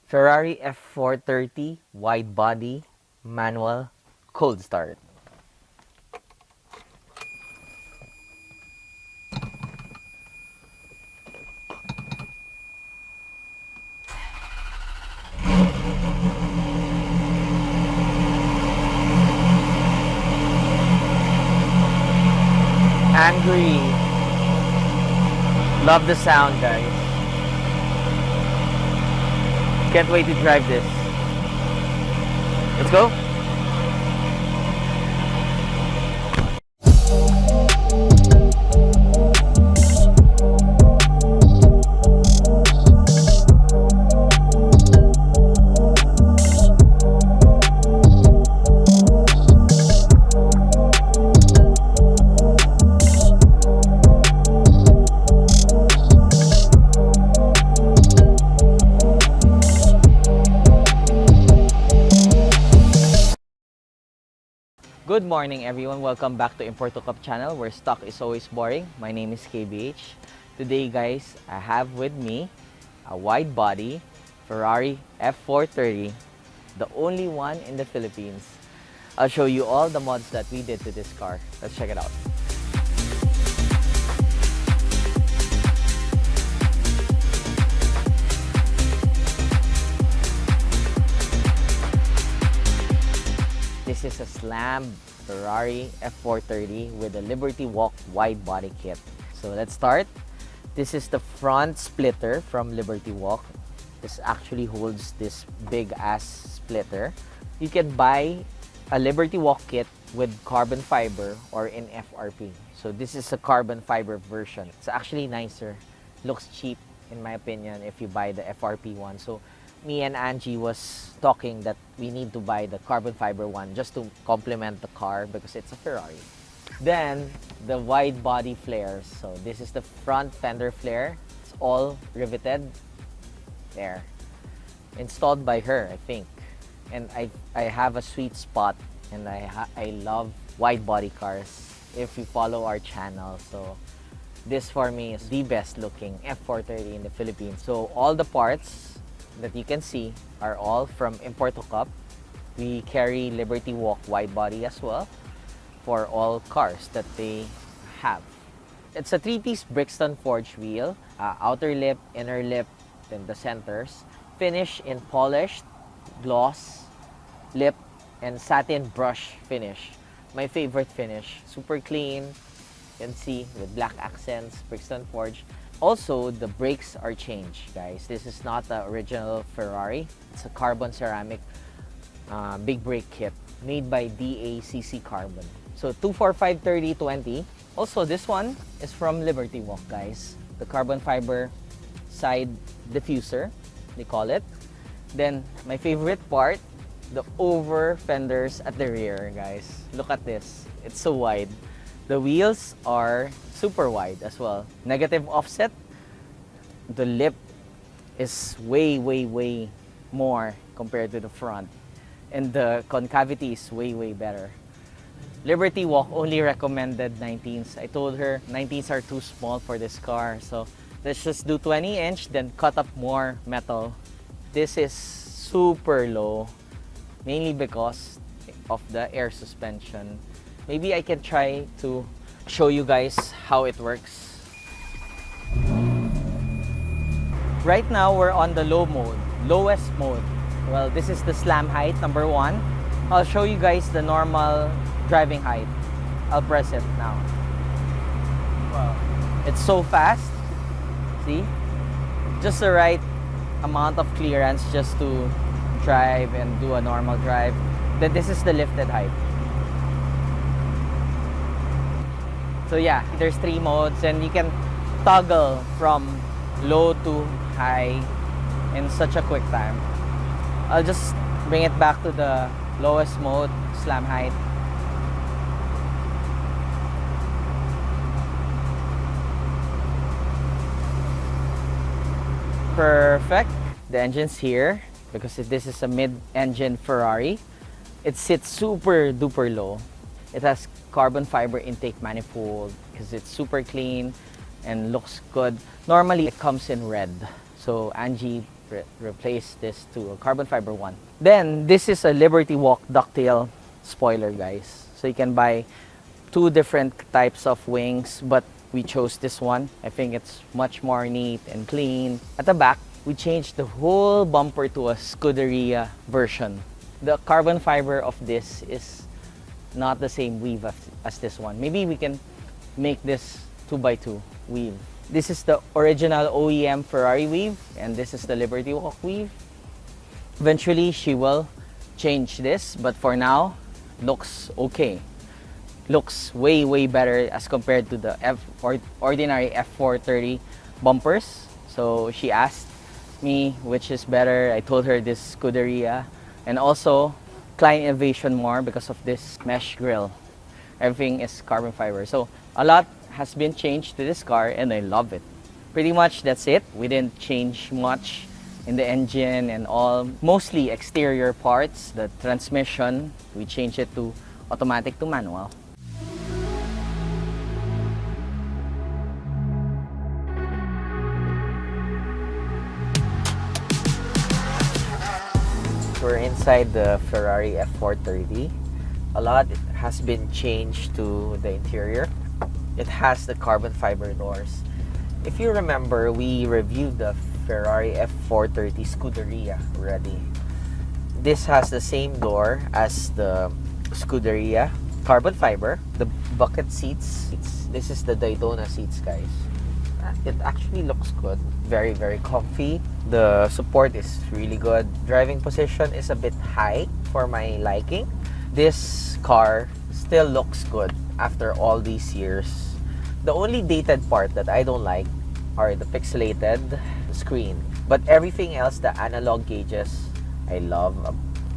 Ferrari F430 wide body manual cold start. Angry. Love the sound, guys. Can't wait to drive this. Let's go. Good morning everyone, welcome back to Importo Cup channel where stock is always boring. My name is KBH. Today guys, I have with me a wide body Ferrari F430, the only one in the Philippines. I'll show you all the mods that we did to this car. Let's check it out. This is a slammed Ferrari F430 with a Liberty Walk wide body kit. So let's start. This is the front splitter from Liberty Walk. This actually holds this big ass splitter. You can buy a Liberty Walk kit with carbon fiber or in FRP. So this is a carbon fiber version. It's actually nicer. Looks cheap in my opinion if you buy the FRP one. So me and Angie was talking that we need to buy the carbon fiber one just to complement the car because it's a Ferrari. Then the wide body flares. So this is the front fender flare. It's all riveted there. Installed by her, I think. And I have a sweet spot and I love wide body cars if you follow our channel. So this for me is the best looking F430 in the Philippines. So all the parts that you can see are all from Importo Cup. We carry Liberty Walk wide body as well for all cars that they have. It's a 3-piece Brixton forged wheel, outer lip, inner lip, then the centers. Finish in polished, gloss, lip, and satin brush finish. My favorite finish. Super clean, you can see with black accents, Brixton forged. Also, the brakes are changed, guys. This is not the original Ferrari. It's a carbon ceramic big brake kit made by DACC Carbon. So 245/30/20. Also, this one is from Liberty Walk, guys. The carbon fiber side diffuser, they call it. Then, my favorite part, the over fenders at the rear, guys. Look at this. It's so wide. The wheels are super wide as well. Negative offset. The lip is way more compared to the front. And the concavity is way better. Liberty Walk only recommended 19s. I told her 19s are too small for this car. So let's just do 20-inch, then cut up more metal. This is super low, mainly because of the air suspension. Maybe I can try to show you guys how it works. Right now, we're on the low mode, lowest mode. Well, this is the slam height, number 1. I'll show you guys the normal driving height. I'll press it now. Wow. It's so fast. See? Just the right amount of clearance just to drive and do a normal drive. Then this is the lifted height. So yeah, there's 3 modes and you can toggle from low to high in such a quick time. I'll just bring it back to the lowest mode, slam height. Perfect. The engine's here because this is a mid-engine Ferrari. It sits super duper low. It has carbon fiber intake manifold because it's super clean and looks good. Normally it comes in red. So Angie replace this to a carbon fiber one. Then this is a Liberty Walk ducktail spoiler, guys. So you can buy two different types of wings, but we chose this one. I think it's much more neat and clean. At the back, we changed the whole bumper to a Scuderia version. The carbon fiber of this is not the same weave as this one. Maybe we can make this 2x2 weave. This is the original OEM Ferrari weave, and this is the Liberty Walk weave. Eventually, she will change this, but for now, looks okay. Looks way better as compared to the ordinary F430 bumpers. So she asked me which is better. I told her this Scuderia, and also Kline innovation more because of this mesh grille. Everything is carbon fiber. So a lot has been changed to this car, and I love it. Pretty much that's it. We didn't change much in the engine and all. Mostly exterior parts. The transmission, we changed it to automatic to manual. We're inside the Ferrari F430. A lot has been changed to the interior. It has the carbon fiber doors. If you remember, we reviewed the Ferrari F430 Scuderia already. This has the same door as the Scuderia, carbon fiber. The bucket seats, this is the Daytona seats, guys. It actually looks good. Very comfy. The support is really good. Driving position is a bit high for my liking. This car still looks good after all these years. The only dated part that I don't like are the pixelated screen. But everything else, the analog gauges, I love.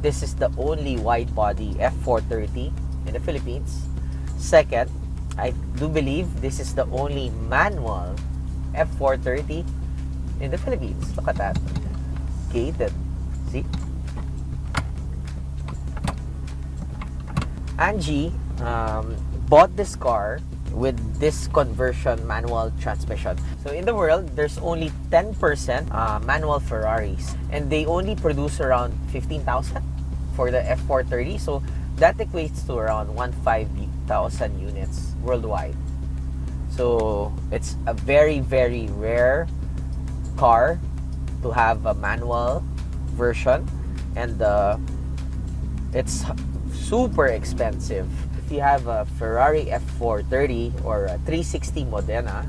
This is the only wide-body F430 in the Philippines. Second, I do believe this is the only manual F430 in the Philippines. Look at that. Gated. See? Angie bought this car with this conversion manual transmission. So in the world, there's only 10% manual Ferraris, and they only produce around 15,000 for the F430. So that equates to around 15,000 units worldwide. So it's a very rare car to have a manual version, and it's super expensive. If you have a Ferrari F430 or a 360 Modena,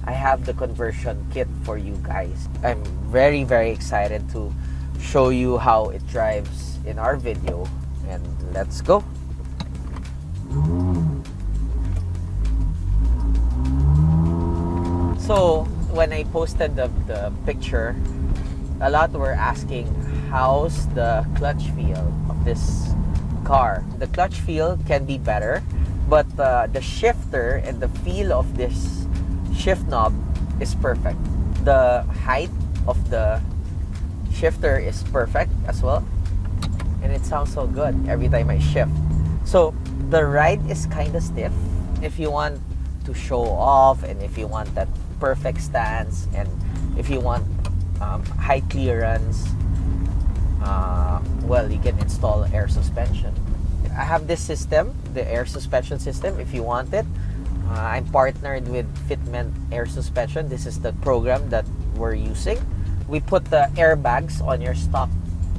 I have the conversion kit for you guys. I'm very excited to show you how it drives in our video, and let's go. So when I posted the picture, a lot were asking how's the clutch feel of this car. The clutch feel can be better, but the shifter and the feel of this shift knob is perfect. The height of the shifter is perfect as well, and it sounds so good every time I shift. So the ride is kind of stiff. If you want to show off, and if you want that perfect stance, and if you want high clearance, well, you can install air suspension. I have this system, the air suspension system, if you want it. I'm partnered with Fitment air suspension. This is the program that we're using. We put the airbags on your stock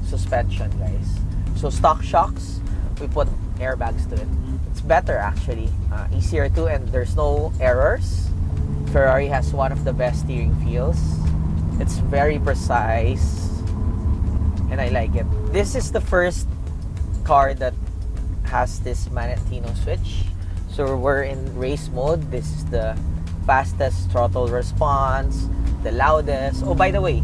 suspension, guys. So stock shocks, we put airbags to it. It's better actually, easier too, and there's no errors. Ferrari has one of the best steering feels. It's very precise, and I like it. This is the first car that has this Manettino switch. So we're in race mode. This is the fastest throttle response, the loudest. Oh, by the way,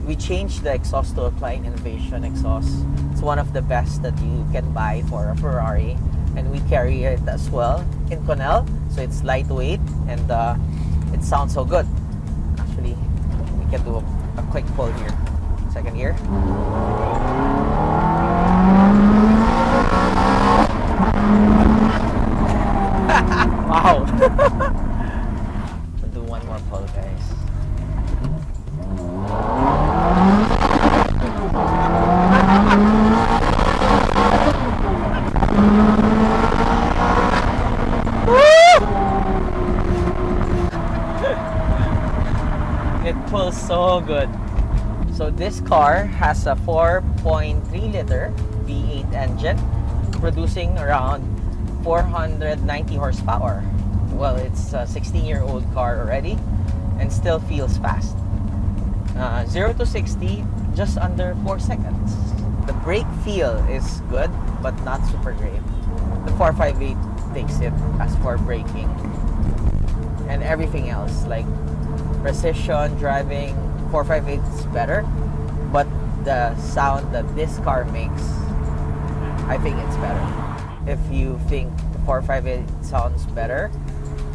we changed the exhaust to a Kline Innovation exhaust. It's one of the best that you can buy for a Ferrari, and we carry it as well in Connell. So it's lightweight, and it sounds so good. Actually, we can do a quick pull here. Second gear. Wow. I'll do one more pull, guys. good. So this car has a 4.3 liter V8 engine producing around 490 horsepower. Well, it's a 16-year-old car already and still feels fast. 0 to 60 just under 4 seconds. The brake feel is good but not super great. The 458 takes it as for braking and everything else like precision driving. 458 is better, but the sound that this car makes, I think it's better. If you think the 458 sounds better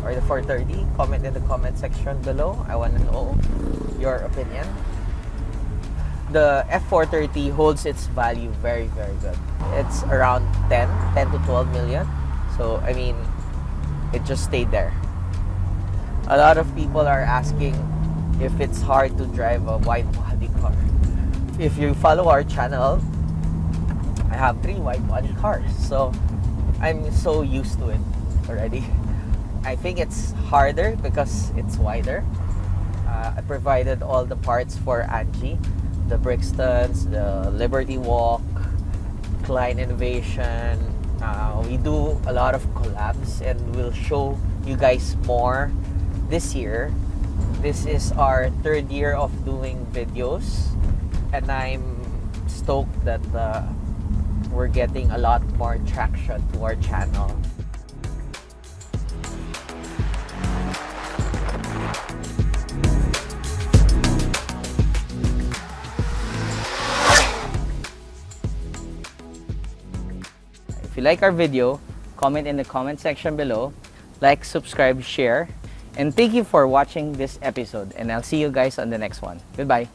or the 430, comment in the comment section below. I want to know your opinion. The F430 holds its value very, very good. It's around 10 to 12 million. So, I mean, it just stayed there. A lot of people are asking if it's hard to drive a wide body car. If you follow our channel, I have 3 wide body cars. So, I'm so used to it already. I think it's harder because it's wider. I provided all the parts for Angie. The Brixtons, the Liberty Walk, Kline Innovation. We do a lot of collabs and we'll show you guys more this year. This is our 3rd year of doing videos and I'm stoked that we're getting a lot more traction to our channel. If you like our video, comment in the comment section below, like, subscribe, share, and thank you for watching this episode, and I'll see you guys on the next one. Goodbye.